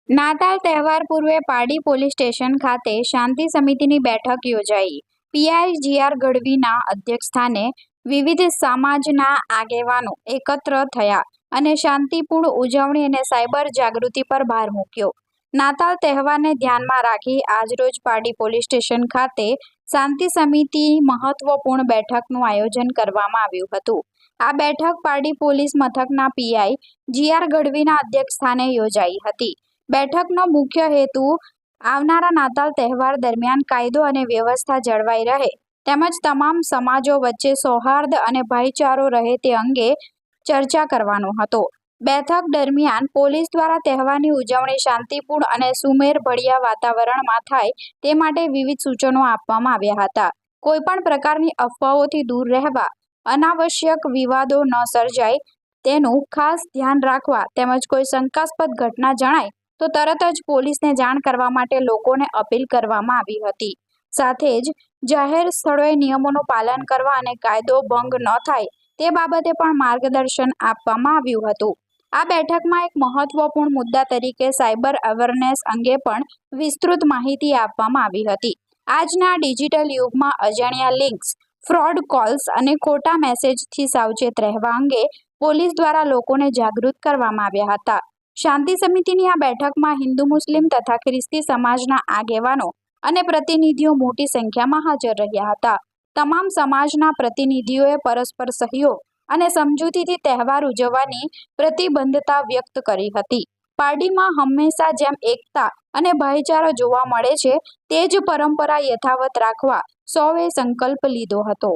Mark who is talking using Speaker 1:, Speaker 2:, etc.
Speaker 1: નાતાલ તહેવાર પૂર્વે પારડી પોલીસ સ્ટેશન ખાતે શાંતિ સમિતિની બેઠક યોજાઈ. પીઆઈ જીઆર ગઢવીના અધ્યક્ષસ્થાને વિવિધ સમાજના આગેવાનો એકત્ર થયા અને શાંતિપૂર્ણ ઉજવણી અને સાયબર જાગૃતિ પર ભાર મૂક્યો. નાતાલ તહેવારને ધ્યાનમાં રાખી આજરોજ પારડી પોલીસ સ્ટેશન ખાતે શાંતિ સમિતિ મહત્વપૂર્ણ બેઠકનું આયોજન કરવામાં આવ્યું હતું. આ બેઠક પારડી પોલીસ મથકના પીઆઈ જીઆર ગઢવીના અધ્યક્ષસ્થાને યોજાઈ હતી. બેઠકનો મુખ્ય હેતુ આવનારા નાતાલ તહેવાર દરમિયાન કાયદો અને વ્યવસ્થા જળવાઈ રહે તેમજ તમામ સમાજો વચ્ચે સૌહાર્દ અને ભાઈચારો રહે તે અંગે ચર્ચા કરવાનો હતો. બેઠક દરમિયાન પોલીસ દ્વારા તહેવારની ઉજવણી શાંતિપૂર્ણ અને સુમેળભર્યા વાતાવરણમાં થાય તે માટે વિવિધ સૂચનો આપવામાં આવ્યા હતા. કોઈપણ પ્રકારની અફવાઓથી દૂર રહેવા, અનાવશ્યક વિવાદો ન સર્જાય તેનું ખાસ ધ્યાન રાખવા તેમજ કોઈ શંકાસ્પદ ઘટના જણાય તો તરત જ પોલીસને જાણ કરવા માટે લોકોને અપીલ કરવામાં આવી હતી. સાથે જ જાહેર સ્થળોએ નિયમોનું પાલન કરવા અને કાયદો ભંગ ન થાય તે બાબતે પણ માર્ગદર્શન આપવામાં આવ્યું હતું. આ બેઠકમાં એક મહત્વપૂર્ણ મુદ્દા તરીકે સાયબર અવેરનેસ અંગે પણ વિસ્તૃત માહિતી આપવામાં આવી હતી. આજના ડિજિટલ યુગમાં અજાણ્યા લિંક્સ, ફ્રોડ કોલ્સ અને ખોટા મેસેજથી સાવચેત રહેવા અંગે પોલીસ દ્વારા લોકોને જાગૃત કરવામાં આવ્યા હતા. શાંતિ સમિતિની આ બેઠકમાં હિન્દુ, મુસ્લિમ તથા ખ્રિસ્તી સમાજના આગેવાનો અને પ્રતિનિધિઓ મોટી સંખ્યામાં હાજર રહ્યા હતા. તમામ સમાજના પ્રતિનિધિઓએ પરસ્પર સહયોગ અને સમજૂતીથી તહેવાર ઉજવવાની પ્રતિબદ્ધતા વ્યક્ત કરી હતી. પારડીમાં હંમેશા જેમ એકતા અને ભાઈચારો જોવા મળે છે તે જ પરંપરા યથાવત રાખવા સૌએ સંકલ્પ લીધો હતો.